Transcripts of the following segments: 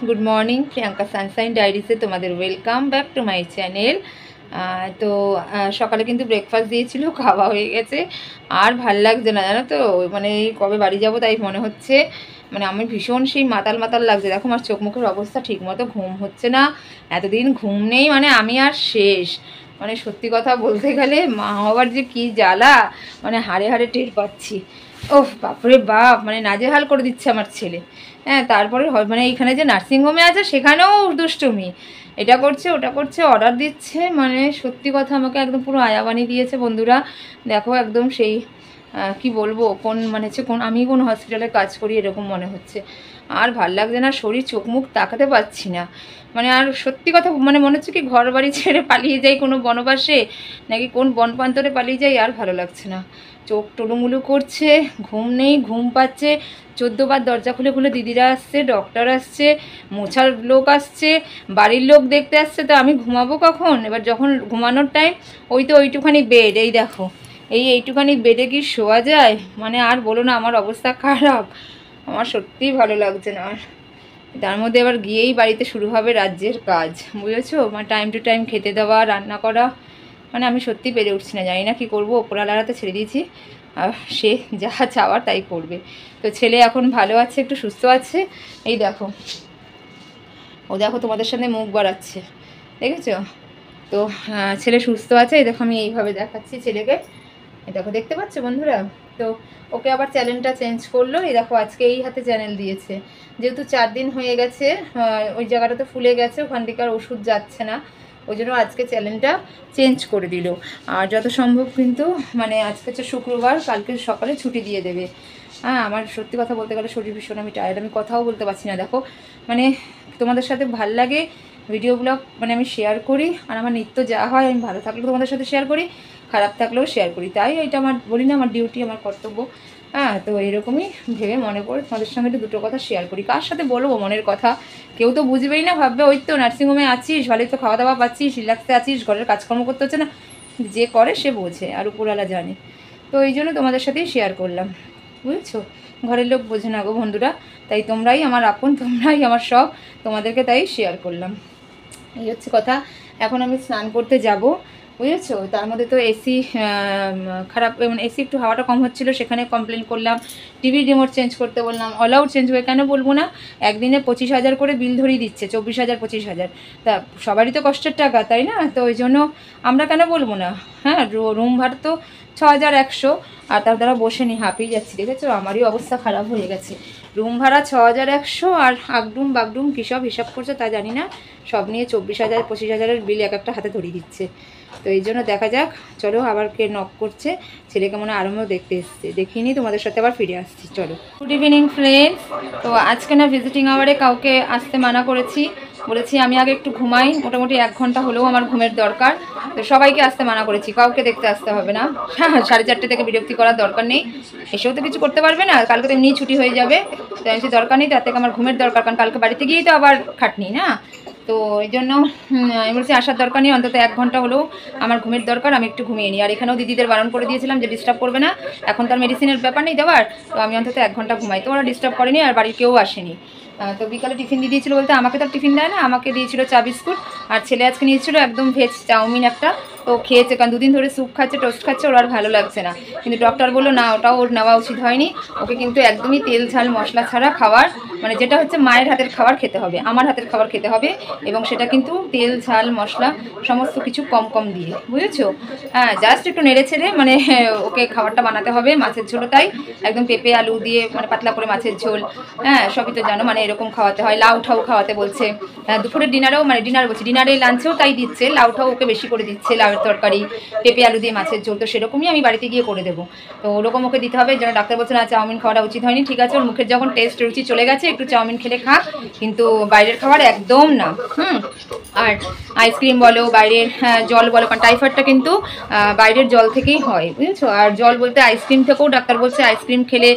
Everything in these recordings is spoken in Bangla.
Good morning. প্রিয়াঙ্কা সানশাইন ডায়েরিসে তোমাদের welcome back to my channel. তো সকালে কিন্তু ব্রেকফাস্ট দিয়েছিল, খাওয়া হয়ে গেছে। আর ভাল লাগছে না জানো তো, মানে কবে বাড়ি যাব তাই মনে হচ্ছে। মানে আমি ভীষণ সেই মাতাল মাতাল লাগছে। দেখো আমার চোখ মুখের অবস্থা, ঠিকমতো ঘুম হচ্ছে না, এতদিন ঘুম নেই, মানে আমি আর শেষ। মানে সত্যি কথা বলতে গেলে মা হওয়ার যে কী জ্বালা, মানে হাড়ে হাড়ে টের পাচ্ছি। ওহ বাপরে বাপ, মানে নাজেহাল করে দিচ্ছে আমার ছেলে। হ্যাঁ, তারপরে মানে এইখানে যে নার্সিংহোমে আছে সেখানেও দুষ্টুমি, এটা করছে ওটা করছে, অর্ডার দিচ্ছে। মানে সত্যি কথা আমাকে একদম পুরো আয়া বানিয়ে দিয়েছে বন্ধুরা। দেখো একদম সেই কি বলবো, কোন মানে হচ্ছে কোন আমি কোন হসপিটালে কাজ করি এরকম মনে হচ্ছে। আর ভাল লাগছে না, শরীর চোখ মুখ তাকাতে পারছি না। মানে আর সত্যি কথা মানে মনে হচ্ছে কি ঘর বাড়ি ছেড়ে পালিয়ে যাই কোনো বনবাসে, নাকি কোন বনপ্রান্তরে পালিয়ে যাই, আর ভালো লাগছে না। চোখ টলুমুলু করছে, ঘুম নেই, ঘুম পাচ্ছে। 14 বার দরজা খুলে খুলে দিদিরা আসছে, ডক্টর আসছে, মোছার লোক আসছে, বাড়ির লোক দেখতে আসছে। তো আমি ঘুমাবো কখন? এবার যখন ঘুমানোর টাইম, ওই তো ওইটুখানি বেড, এই দেখো এইটুখানি বেডে কি শোয়া যায়? মানে আর বলো না, আমার অবস্থা খারাপ। আমার সত্যিই ভালো লাগছে না। তার মধ্যে এবার গিয়েই বাড়িতে শুরু হবে রাজ্যের কাজ, বুঝেছো? মানে টাইম টু টাইম খেতে দেওয়া, রান্না করা, মানে আমি সত্যি পেরে উঠছি না। জানি না কী করবো, ওপরওয়ালাতে ছেড়ে দিয়েছি, আর সে যা চাওয়ার তাই করবে। তো ছেলে এখন ভালো আছে, একটু সুস্থ আছে। এই দেখো ও, দেখো তোমাদের সামনে মুখ বাড়াচ্ছে, দেখেছো তো? ছেলে সুস্থ আছে। এই দেখো আমি এইভাবে দেখাচ্ছি ছেলেকে, এই দেখো, দেখতে পাচ্ছ বন্ধুরা? তো ওকে আবার চ্যানেলটা চেঞ্জ করলো। এই দেখো আজকে এই হাতে চ্যানেল দিয়েছে, যেহেতু 4 দিন হয়ে গেছে ওই জায়গাটাতে ফুলে গেছে, ওখান থেকে আর ওষুধ যাচ্ছে না, ওই জন্য আজকে চ্যানেলটা চেঞ্জ করে দিল। আর যত সম্ভব কিন্তু মানে আজকে হচ্ছে শুক্রবার, কালকে সকালে ছুটি দিয়ে দেবে। হ্যাঁ, আমার সত্যি কথা বলতে গেলে শরীর ভীষণ, আমি টায়ার্ড, আমি কথাও বলতে পারছি না। দেখো মানে তোমাদের সাথে ভাল লাগে ভিডিওগুলো, মানে আমি শেয়ার করি, আর আমার নিত্য যা হয় আমি ভালো থাকলেও তোমাদের সাথে শেয়ার করি, খারাপ থাকলেও শেয়ার করি। তাই এটা আমার বলি না, আমার ডিউটি, আমার কর্তব্য। হ্যাঁ, তো এরকমই ভেবে মনে করে তোমাদের সঙ্গে একটু দুটো কথা শেয়ার করি। কার সাথে বলবো মনের কথা? কেউ তো বুঝবেই না, ভাববে ওই তো নার্সিংহোমে আছিস, ভালোই তো খাওয়া দাওয়া পাচ্ছিস, রিল্যাক্সে আছিস, ঘরের কাজকর্ম করতে হচ্ছে না। যে করে সে বোঝে, আর উপরওয়ালা জানে। তো এই জন্য তোমাদের সাথেই শেয়ার করলাম, বুঝেছো? ঘরের লোক বোঝে না গো বন্ধুরা, তাই তোমরাই আমার আপন, তোমরাই আমার সব, তোমাদেরকে তাই শেয়ার করলাম। এই হচ্ছে কথা। এখন আমি স্নান করতে যাব, বুঝেছো? তার মধ্যে তো এসি খারাপ, মানে এসি একটু হাওয়াটা কম হচ্ছিলো, সেখানে কমপ্লেন করলাম। টিভি রিমোট চেঞ্জ করতে বললাম, অল আউট চেঞ্জ করে, কেন বলবো না? একদিনে 25,000 করে বিল ধরিয়ে দিচ্ছে, 24,000 25,000। তা সবারই তো কষ্টের টাকা, তাই না? তো ওই জন্য আমরা কেন বলবো না? হ্যাঁ, রুম ভাড়া তো 6,100, আর তার দ্বারা বসে নি হাঁপিয়ে যাচ্ছি, দেখেছো? আমারই অবস্থা খারাপ হয়ে গেছে। রুম ভাড়া 6,100, আর আগডুম বাগডুম কী সব হিসাব করছে তা জানি না, সব নিয়ে 24,000 25,000-এর বিল এক একটা হাতে ধরিয়ে দিচ্ছে। তো এই জন্য দেখা যাক, চলো আবার কে নক করছে, ছেলেকে মনে আরম্ভ দেখতে এসছে, দেখিনি, তোমাদের সাথে আবার ফিরে আসছি, চলো। Good evening friends. তো আজকে না ভিজিটিং আওয়ারে কাউকে আসতে মানা করেছি, বলেছি আমি আগে একটু ঘুমাই, মোটামুটি 1 ঘন্টা হলেও আমার ঘুমের দরকার। তো সবাইকে আসতে মানা করেছি, কাউকে দেখতে আসতে হবে না। 4:30 থেকে বিরক্তি করার দরকার নেই, এসেও তো কিছু করতে পারবে না, কালকে তো এমনিই ছুটি হয়ে যাবে। তো আমি দরকার নেই, তার থেকে আমার ঘুমের দরকার, কারণ কালকে বাড়িতে গিয়েই তো আবার খাটনি না। তো এই জন্য আমি বলছি আসার দরকার নেই, অন্তত 1 ঘন্টা হলেও আমার ঘুমের দরকার, আমি একটু ঘুমিয়ে নিই। আর এখানেও দিদিদের বারণ করে দিয়েছিলাম যে ডিস্টার্ব করবে না, এখন তার মেডিসিনের ব্যাপার নেই দেওয়ার, তো আমি অন্তত 1 ঘন্টা ঘুমাই। তো ওরা ডিস্টার্ব করেনি, আর বাড়ির কেউ আসেনি। তো বিকালে টিফিন দিয়ে দিয়েছিলো, বলতে আমাকে তো টিফিন দেয় না, আমাকে দিয়েছিল চা বিস্কুট, আর ছেলে আজকে নিয়েছিল একদম ভেজ চাউমিন একটা, তো খেয়েছে, কারণ 2 দিন ধরে স্যুপ খাচ্ছে, টোস্ট খাচ্ছে, ওর আর ভালো লাগছে না। কিন্তু ডক্টর বললো না, ওটাও ওর নেওয়া উচিত হয়নি, ওকে কিন্তু একদমই তেল ঝাল মশলা ছাড়া খাবার, মানে যেটা হচ্ছে মায়ের হাতের খাবার খেতে হবে, আমার হাতের খাবার খেতে হবে, এবং সেটা কিন্তু তেল ঝাল মশলা সমস্ত কিছু কম কম দিয়ে, বুঝেছো? হ্যাঁ, জাস্ট একটু নেড়ে ছেড়ে মানে ওকে খাবারটা বানাতে হবে। মাছের ঝোলও তাই, একদম পেঁপে আলু দিয়ে মানে পাতলা করে মাছের ঝোল, হ্যাঁ সবই তো জানো, মানে এরকম খাওয়াতে হয়। লাউ ঠাউ খাওয়াতে বলছে, দুপুরের ডিনারেও, মানে ডিনার বলছি ডিনারে লাঞ্চেও তাই দিচ্ছে, লাউ ঠাউ ওকে বেশি করে দিচ্ছে, লাউয়ের তরকারি, পেঁপে আলু দিয়ে মাছের ঝোল। তো সেরকমই আমি বাড়িতে গিয়ে করে দেবো, তো ওরকম ওকে দিতে হবে। যেন ডাক্তার বলছে না চাউমিন খাওয়াটা উচিত হয়নি, ঠিক আছে, ওর মুখের যখন টেস্ট রুচি চলে গেছে একটু চাউমিন খেলে খা, কিন্তু বাইরের খাবার একদম না। আর আইসক্রিম বলো, বাইরের জল বলো, কারণ টাইফয়েডটা কিন্তু বাইরের জল থেকেই হয়, বুঝেছো? আর জল বলতে আইসক্রিম থেকেও ডাক্তার বলছে আইসক্রিম খেলে,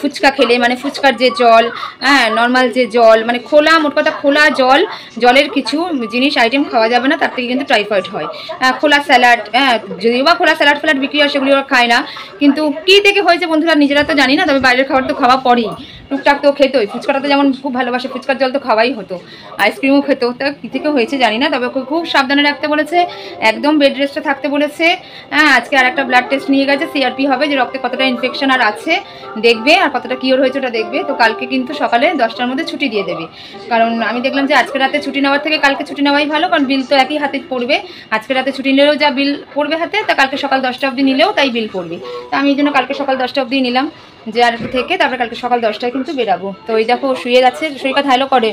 ফুচকা খেলে, মানে ফুচকার যে জল, হ্যাঁ নর্মাল যে জল, মানে খোলা, মোট কথা খোলা জল, জলের কিছু জিনিস আইটেম খাওয়া যাবে না, তার থেকে কিন্তু টাইফয়েড হয়। খোলা স্যালাড, যদিও বা খোলা স্যালাড ফ্যালাড বিক্রি হয় সেগুলি ওরা খায় না, কিন্তু কী থেকে হয়েছে বন্ধুরা নিজেরা তো জানি না, তবে বাইরের খাবার তো খাওয়া পড়েই। টুকটাক তো খেতোই, ফুচকাটা তো যেমন খুব ভালোবাসে, ফুচকার জল তো খাওয়াই হতো, আইসক্রিমও খেত। তা কী থেকে হয়েছে জানি না, তবে ওকে খুব সাবধানে রাখতে বলেছে, একদম বেড রেস্টে থাকতে বলেছে। হ্যাঁ, আজকে আর একটা ব্লাড টেস্ট নিয়ে গেছে, সিআরপি হবে, যে রক্তে কতটা ইনফেকশন আর আছে দেখবে, আর কতটা কিওর হয়েছে ওটা দেখবে। তো কালকে কিন্তু সকালে 10টার মধ্যে ছুটি দিয়ে দেবে, কারণ আমি দেখলাম যে আজকে রাতে ছুটি নেওয়ার থেকে কালকে ছুটি নেওয়াই ভালো, কারণ বিল তো একই হাতে পড়বে। আজকে রাতে ছুটি নিলেও যা বিল পড়বে হাতে, তা কালকে সকাল 10টা অবধি নিলেও তাই বিল পড়বে। তা আমি এই জন্য কালকে সকাল 10টা অবধি নিলাম, যে আর একটু থেকে তারপরে কালকে সকাল 10টায় কিন্তু বেরাবো। তো ওই দেখো শুয়ে যাচ্ছে, শরীর কথা হ্যালো করে,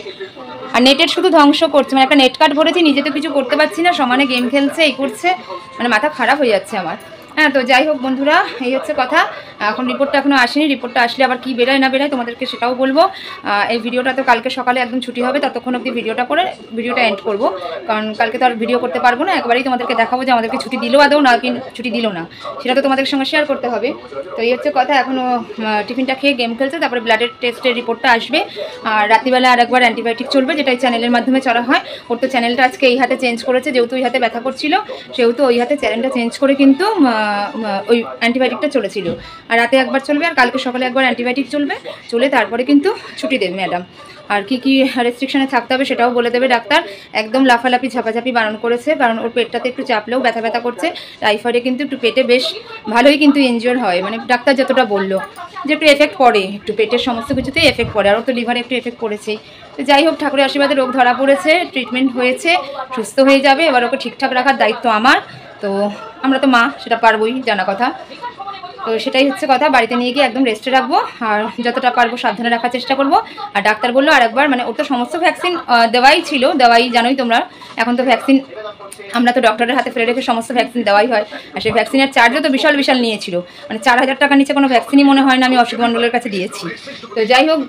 আর নেটের শুধু ধ্বংস করছে, মানে একটা নেট কার্ড ভরেছি, নিজে তো কিছু করতে পারছি না, সমানে গেম খেলছে, এই করছে, মানে মাথা খারাপ হয়ে যাচ্ছে আমার। হ্যাঁ, তো যাই হোক বন্ধুরা, এই হচ্ছে কথা। এখন রিপোর্টটা এখনও আসেনি, রিপোর্টটা আসলে আবার কী বেরোয় না বেরোয় তোমাদেরকে সেটাও বলবো। এই ভিডিওটা তো কালকে সকালে একদম ছুটি হবে, ততক্ষণ অবধি ভিডিওটা এন্ড করবো, কারণ কালকে তো আর ভিডিও করতে পারবো না, একবারেই তোমাদেরকে দেখাবো যে আমাদেরকে ছুটি দিলো আদৌ না কি ছুটি দিল না, সেটা তো তোমাদের সঙ্গে শেয়ার করতে হবে। তো এই হচ্ছে কথা। এখনও টিফিনটা খেয়ে গেম খেলছে, তারপরে ব্লাডের টেস্টের রিপোর্টটা আসবে, আর রাত্রিবেলা আর একবার অ্যান্টিবায়োটিক চলবে, যেটা এই চ্যানেলের মাধ্যমে চলা হয়। ওর তো চ্যানেলটা আজকে এই হাতে চেঞ্জ করেছে, যেহেতু ওই হাতে ব্যথা করছিল, সেহেতু ওই হাতে চ্যানেলটা চেঞ্জ করে কিন্তু ওই অ্যান্টিবায়োটিকটা চলেছিল। আর রাতে একবার চলবে, আর কালকে সকালে একবার অ্যান্টিবায়োটিক চলে তারপরে কিন্তু ছুটি দেবে ম্যাডাম। আর কি কি রেস্ট্রিকশনে থাকতে হবে সেটাও বলে দেবে ডাক্তার। একদম লাফালাফি ঝাপাঝাপি বারণ করেছে, কারণ ওর পেটটাতে একটু চাপলেও ব্যথা ব্যথা করছে। টাইফয়েডে কিন্তু একটু পেটে বেশ ভালোই কিন্তু ইনজিওর হয়, মানে ডাক্তার যতটা বললো যে একটু এফেক্ট পড়ে, একটু পেটের সমস্ত কিছুতেই এফেক্ট পড়ে, আর ওর তো লিভারে একটু এফেক্ট পড়েছেই। তো যাই হোক, ঠাকুরের আশীর্বাদে রোগ ধরা পড়েছে, ট্রিটমেন্ট হয়েছে, সুস্থ হয়ে যাবে। এবার ওকে ঠিকঠাক রাখার দায়িত্ব আমার, তো আমরা তো মা, সেটা পারবোই, জানা কথা। তো সেটাই হচ্ছে কথা, বাড়িতে নিয়ে গিয়ে একদম রেস্টে রাখবো, আর যতটা পারবো সাবধানে রাখার চেষ্টা করবো। আর ডাক্তার বললো আর একবার, মানে ওর তো সমস্ত ভ্যাকসিন দেওয়াই ছিল, দেওয়াই জানোই তোমরা, এখন তো ভ্যাকসিন আমরা তো ডক্টরের হাতে ফেলে রেখে সমস্ত ভ্যাকসিন দেওয়াই হয়। আর সেই ভ্যাকসিনের চার্জও তো বিশাল বিশাল নিয়েছিল, মানে 4000 টাকা নিচে কোনো ভ্যাকসিনই মনে হয় না আমি অসিত মণ্ডলের কাছে দিয়েছি। তো যাই হোক,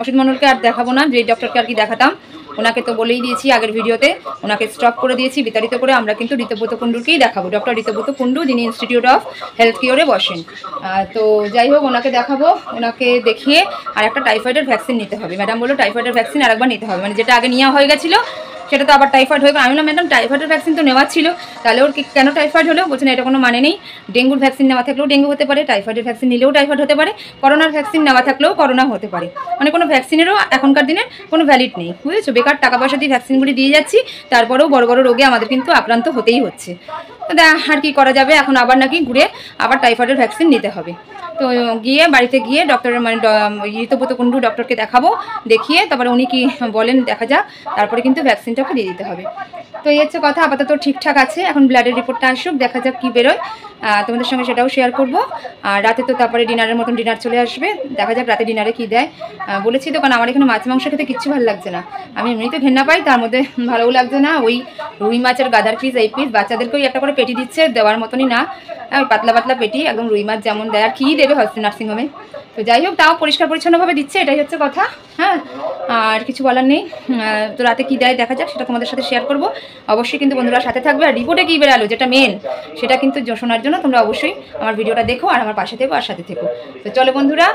অসিত মণ্ডলকে আর দেখাবো না, যে ডক্টরকে আর কি দেখাতাম, ওনাকে তো বলেই দিয়েছি আগের ভিডিওতে, ওনাকে স্টপ করে দিয়েছি বিতাড়িত করে। আমরা কিন্তু ঋতব্রত কুণ্ডুকেই দেখাবো, ডক্টর ঋতব্রত কুণ্ডু, যিনি ইনস্টিটিউট অফ হেলথ কেয়ারে বসেন। তো যাই হোক, ওনাকে দেখাবো, ওনাকে দেখিয়ে আর একটা টাইফয়েডের ভ্যাকসিন নিতে হবে। ম্যাডাম বললো টাইফয়েডের ভ্যাকসিন আর একবার নিতে হবে, মানে যেটা আগে নেওয়া হয়ে গেছিলো সেটা তো আবার টাইফয়েড হয়ে গেল। আমি না ম্যাডাম, টাইফয়েডের ভ্যাকসিন তো নেওয়া ছিল, তাহলে ওর কেন টাইফয়েড হলো? বলছে না, এটা কোনো মানে নেই, ডেঙ্গুর ভ্যাকসিন নেওয়া থাকলেও ডেঙ্গু হতে পারে, টাইফয়েডের ভ্যাকসিন নিলেও টাইফয়েড হতে পারে, করোনার ভ্যাকসিন নেওয়া থাকলেও করোনা হতে পারে, মানে কোনো ভ্যাকসিনেরও এখনকার দিনে কোনো ভ্যালিড নেই, বুঝেছো? বেকার টাকা পয়সা দিয়ে ভ্যাকসিনগুলি দিয়ে যাচ্ছি, তারপরেও বড় বড় রোগে আমাদের কিন্তু আক্রান্ত হতেই হচ্ছে। আর কি করা যাবে, এখন আবার নাকি ঘুরে আবার টাইফয়েডের ভ্যাকসিন নিতে হবে। তো গিয়ে বাড়িতে গিয়ে ডক্টরের, মানে ঋতব্রত কুণ্ডু ডক্টরকে দেখাবো, দেখিয়ে তারপরে উনি কি বলেন দেখা যাক, তারপরে কিন্তু ভ্যাকসিনটাকে দিয়ে দিতে হবে। তো এই হচ্ছে কথা, আপাতত ঠিকঠাক আছে, এখন ব্লাডের রিপোর্টটা আসুক, দেখা যাক কী বেরোয়, তোমাদের সঙ্গে সেটাও শেয়ার করব। আর রাতে তো তারপরে ডিনারের মতন ডিনার চলে আসবে, দেখা যাক রাতে ডিনারে কী দেয়। বলেছি তো, কারণ আমার এখানে মাছ মাংস খেতে কিচ্ছু ভালো লাগছে না, আমি এমনিতে ঘেন্না পাই, তার মধ্যে ভালোও লাগছে না। ওই রুই মাছের গাদার পিস, এই পিস, বাচ্চাদেরকে ওই একটা করে পেটি দিচ্ছে, দেওয়ার মতনই না, ওই পাতলা পাতলা পেটি, একদম রুই মাছ যেমন দেয়, আর কী দেবে নার্সিংহোমে। তো যাই হোক, তাও পরিষ্কার পরিচ্ছন্নভাবে দিচ্ছে, এটাই হচ্ছে কথা। হ্যাঁ, আর কিছু বলার নেই। তো রাতে কী দেয় দেখা যাক, সেটা তোমাদের সাথে শেয়ার করব অবশ্যই, কিন্তু বন্ধুরা সাথে থাকবে। আর রিপোর্টে কী বেরালো, যেটা মেন, সেটা কিন্তু শোনার জন্য তোমরা অবশ্যই আমার ভিডিওটা দেখো, আর আমার পাশে থেকো আর সাথে থেকো। তো চলো বন্ধুরা,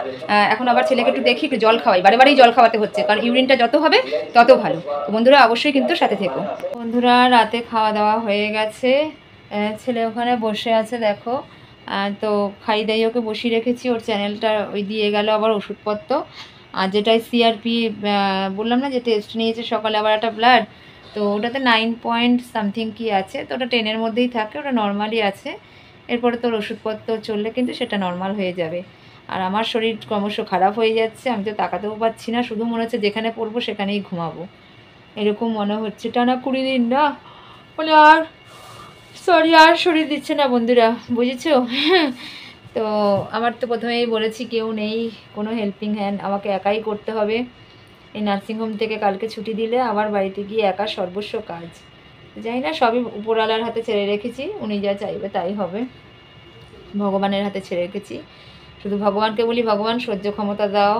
এখন আবার ছেলেকে একটু দেখি, একটু জল খাওয়াই, বারেবারেই জল খাওয়াতে হচ্ছে, কারণ ইউরিনটা যত হবে তত ভালো। তো বন্ধুরা অবশ্যই কিন্তু সাথে থেকো। বন্ধুরা রাতে খাওয়া দাওয়া হয়ে গেছে, ছেলে ওখানে বসে আছে দেখো। তো খাই দাই ওকে বসিয়ে রেখেছি, ওর চ্যানেলটা ওই দিয়ে গেল আবার ওষুধপত্র, আর যেটাই সিআরপি বললাম না যে টেস্ট নিয়েছে সকালে আবার একটা ব্লাড, তো ওটাতে 9 পয়েন্ট সামথিং কি আছে, তো ওটা 10-এর মধ্যেই থাকে, ওটা নর্মালি আছে। এরপরে তোর ওষুধপত্র চললে কিন্তু সেটা নর্মাল হয়ে যাবে। আর আমার শরীর ক্রমশ খারাপ হয়ে যাচ্ছে, আমি তো তাকাতেও পাচ্ছি না, শুধু মনে হচ্ছে যেখানে পড়বো সেখানেই ঘুমাবো, এরকম মনে হচ্ছে। টানা 20 দিন না, বলে আর শরীর দিচ্ছে না বন্ধুরা, বুঝেছো? তো আমার তো প্রথমেই বলেছি কেউ নেই, কোনো হেল্পিং হ্যান্ড, আমাকে একাই করতে হবে। এই নার্সিংহোম থেকে কালকে ছুটি দিলে আবার বাড়িতে গিয়ে একা সর্বস্ব কাজ, জানি না, সবই উপরওয়ালার হাতে ছেড়ে রেখেছি, উনি যা চাইবে তাই হবে, ভগবানের হাতে ছেড়ে রেখেছি। শুধু ভগবানকে বলি, ভগবান সহ্য ক্ষমতা দাও,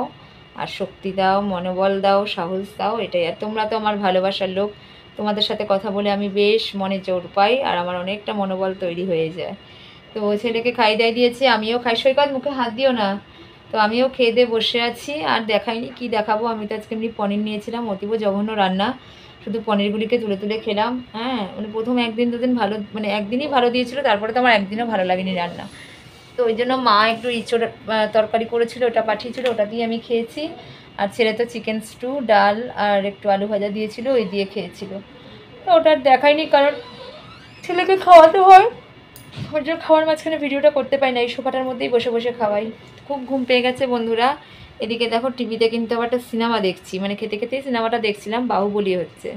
আর শক্তি দাও, মনোবল দাও, সাহস দাও, এটাই। আর তোমরা তো আমার ভালোবাসার লোক, তোমাদের সাথে কথা বলে আমি বেশ মনে জোর পাই, আর আমার অনেকটা মনোবল তৈরি হয়ে যায়। তো ছেলেকে খাই দাই দিয়েছি, আমিও খাই, সৈকত মুখে হাত দিও না। তো আমিও খেয়ে দিয়ে বসে আছি, আর দেখাইনি কি দেখাবো। আমি তো আজকে এমনি পনির নিয়েছিলাম, অতীব জঘন্য রান্না, শুধু পনিরগুলিকে তুলে তুলে খেলাম। হ্যাঁ, মানে প্রথম 1 দিন 2 দিন ভালো, মানে একদিনই ভালো দিয়েছিল, তারপরে তো আমার একদিনও ভালো লাগেনি রান্না। তো ওই জন্য মা একটু ইঁচড় তরকারি করেছিল, ওটা পাঠিয়েছিল, ওটা দিয়ে আমি খেয়েছি। আর ছেলে তো চিকেন স্টু, ডাল আর একটু আলু ভাজা দিয়েছিল, ওই দিয়ে খেয়েছিল। তো ওটা দেখাইনি, কারণ ছেলেকে খাওয়াতে হয়, ওর জন্য খাওয়ার মাঝখানে ভিডিওটা করতে পারি না, এই সোফাটার মধ্যেই বসে বসে খাওয়াই। খুব ঘুম পেয়ে গেছে বন্ধুরা। এদিকে দেখো টিভিতে কিন্তু আবার একটা সিনেমা দেখছি, মানে খেতে খেতেই সিনেমাটা দেখছিলাম, বাহুবলী হচ্ছে।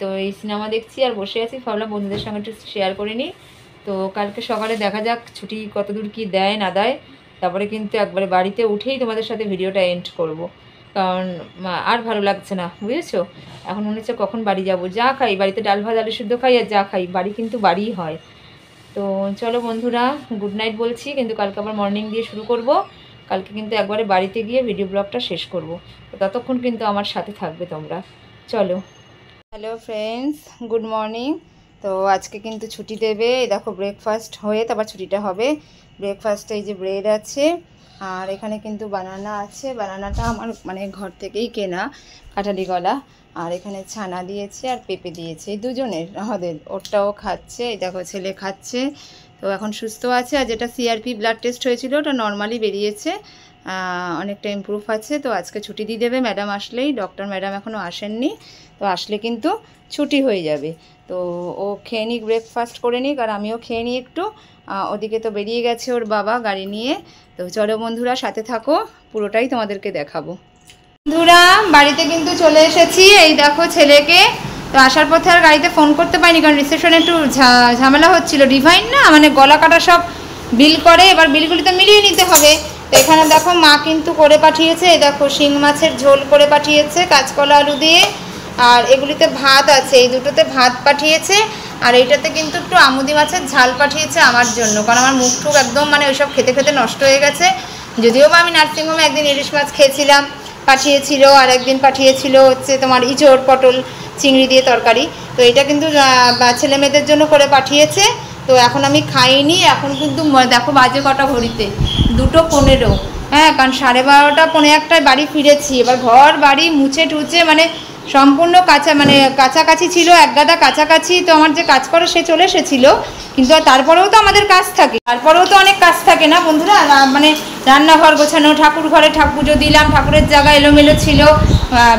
তো এই সিনেমা দেখছি আর বসে আছি, ভাবলাম বন্ধুদের সঙ্গে একটু শেয়ার করে নিই। তো কালকে সকালে দেখা যাক ছুটি কতদূর কি দেয় না দেয়, তারপরে কিন্তু একবারে বাড়িতে উঠেই তোমাদের সাথে ভিডিওটা এন্ড করব, কারণ আর ভালো লাগছে না, বুঝেছো। এখন মনে হচ্ছে কখন বাড়ি যাব, যা খাই বাড়িতে ডাল ভাত আলু সিদ্ধ খাই, আর যা খাই বাড়ি কিন্তু বাড়িই হয়। তো চলো বন্ধুরা, গুড নাইট বলছি, কিন্তু কালকে আবার মর্নিং দিয়ে শুরু করব। কালকে কিন্তু একবারে বাড়িতে গিয়ে ভিডিও ব্লগটা শেষ করব, তো ততক্ষণ কিন্তু আমার সাথে থাকবে তোমরা। চলো। Hello friends, good morning. তো আজকে কিন্তু ছুটি দেবে, এই দেখো ব্রেকফাস্ট হয়ে তারপর ছুটিটা হবে। ব্রেকফাস্টে এই যে ব্রেড আছে, আর এখানে কিন্তু বানানা আছে, বানানাটা আমার মানে ঘর থেকেই কেনা, কাঁঠালি গলা। আর এখানে ছানা দিয়েছে আর পেঁপে দিয়েছে, এই দুজনের আমাদের, ওরটাও খাচ্ছে, এই দেখো ছেলে খাচ্ছে। তো এখন সুস্থ আছে, আর যেটা সিআরপি ব্লাড টেস্ট হয়েছিল ওটা নর্মালি বেরিয়েছে, অনেকটা ইমপ্রুভ আছে। তো আজকে ছুটি দিয়ে দেবে ম্যাডাম আসলেই, ডক্টর ম্যাডাম এখনও আসেননি, তো আসলে কিন্তু ছুটি হয়ে যাবে। তো ও খেয়ে নিক, ব্রেকফাস্ট করে নিক, আর আমিও খেয়ে নিই একটু। ওদিকে তো বেরিয়ে গেছে ওর বাবা গাড়ি নিয়ে। তো চলো বন্ধুরা, সাথে থাকো, পুরোটাই তোমাদেরকে দেখাবো। বন্ধুরা বাড়িতে কিন্তু চলে এসেছি, এই দেখো ছেলেকে। তো আসার পথে আর গাড়িতে ফোন করতে পারিনি, কারণ রিসেপশনে একটু ঝামেলা হচ্ছিল, ডিভাইন না মানে গলা কাটা সব বিল করে, এবার বিলগুলি তো মিলিয়ে নিতে হবে। তো এখানে দেখো মা কিন্তু করে পাঠিয়েছে, এই দেখো শিং মাছের ঝোল করে পাঠিয়েছে কাঁচকলা আলু দিয়ে, আর এগুলিতে ভাত আছে, এই দুটোতে ভাত পাঠিয়েছে, আর এইটাতে কিন্তু একটু আমুদি মাছের ঝাল পাঠিয়েছে আমার জন্য, কারণ আমার মুখ টুক একদম মানে ওইসব খেতে খেতে নষ্ট হয়ে গেছে। যদিও বা আমি নার্সিংহোমে একদিন ইলিশ মাছ খেয়েছিলাম, পাঠিয়েছিল, আর একদিন পাঠিয়েছিল হচ্ছে তোমার ইঁচড় পটল চিংড়ি দিয়ে তরকারি। তো এটা কিন্তু ছেলে মেয়েদের জন্য করে পাঠিয়েছে। তো এখন আমি খাইনি, এখন কিন্তু দেখো বাজে কটা ঘড়িতে 2:15, হ্যাঁ, কারণ 12:30 1:45 বাড়ি ফিরেছি। এবার ঘর বাড়ি মুছে টুছে মানে সম্পূর্ণ কাছাকাছি ছিল, এক গাদা কাছাকাছি। তো আমার যে কাজ করে সে চলে এসেছিলো, কিন্তু তারপরেও তো আমাদের কাজ থাকে, তারপরেও তো অনেক কাজ থাকে না বন্ধুরা, মানে রান্নাঘর গোছানো, ঠাকুর ঘরে পুজো দিলাম, ঠাকুরের জায়গা এলোমেলো ছিল,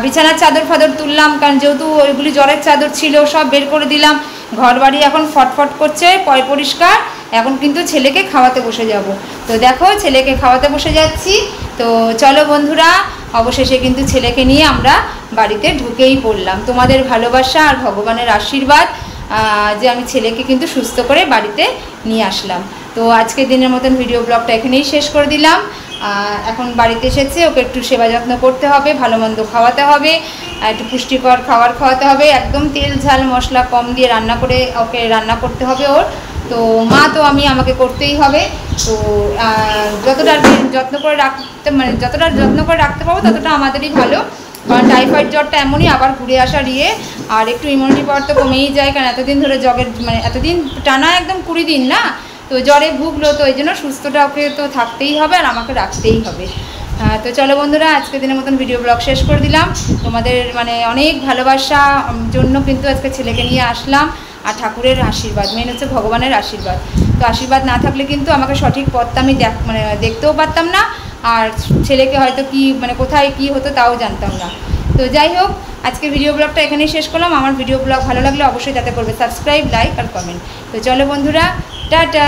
বিছানার চাদর ফাদর তুললাম, কারণ যেহেতু ওইগুলি জ্বরের চাদর ছিল সব বের করে দিলাম। ঘর বাড়ি এখন ফটফট করছে, পরিষ্কার। এখন কিন্তু ছেলেকে খাওয়াতে বসে যাব। তো দেখো ছেলেকে খাওয়াতে বসে যাচ্ছি। তো চলো বন্ধুরা, অবশেষে কিন্তু ছেলেকে নিয়ে আমরা বাড়িতে ঢুকেই পড়লাম। তোমাদের ভালোবাসা আর ভগবানের আশীর্বাদ যে আমি ছেলেকে কিন্তু সুস্থ করে বাড়িতে নিয়ে আসলাম। তো আজকের দিনের মতন ভিডিও ব্লগটা এখানেই শেষ করে দিলাম। এখন বাড়িতে এসেছে, ওকে একটু সেবা যত্ন করতে হবে, ভালো মন্দ খাওয়াতে হবে, একটু পুষ্টিকর খাবার খাওয়াতে হবে, একদম তেল ঝাল মশলা কম দিয়ে রান্না করে ওকে রান্না করতে হবে ওর। তো মা তো আমাকে করতেই হবে। তো যতটা যত্ন করে রাখতে পারবো ততটা আমাদেরই ভালো, কারণ টাইফয়েড জ্বরটা এমনই, আবার ঘুরে আসার আর একটু ইমিউনিটি পাওয়ার তো কমেই যায়, কারণ এতদিন ধরে এতদিন টানা একদম 20 দিন না, তো জ্বরে ভুগলো, তো এই জন্য সুস্থটা ওকে তো থাকতেই হবে আর আমাকে রাখতেই হবে। তো চলো বন্ধুরা, আজকের দিনের মতন ভিডিও ব্লগ শেষ করে দিলাম। তোমাদের অনেক ভালোবাসা জন্য কিন্তু আজকে ছেলেকে নিয়ে আসলাম, আর ঠাকুরের আশীর্বাদ, মেন হচ্ছে ভগবানের আশীর্বাদ। তো আশীর্বাদ না থাকলে কিন্তু আমাকে সঠিক পথটা আমি দেখতেও পারতাম না, আর ছেলেকে হয়তো কি কোথায় কি হতো তাও জানতাম না। তো যাই হোক, আজকে ভিডিও ব্লগটা এখানেই শেষ করলাম। আমার ভিডিও ব্লগ ভালো লাগলে অবশ্যই তাতে করবে সাবস্ক্রাইব, লাইক আর কমেন্ট। তো চলো বন্ধুরা, টাটা।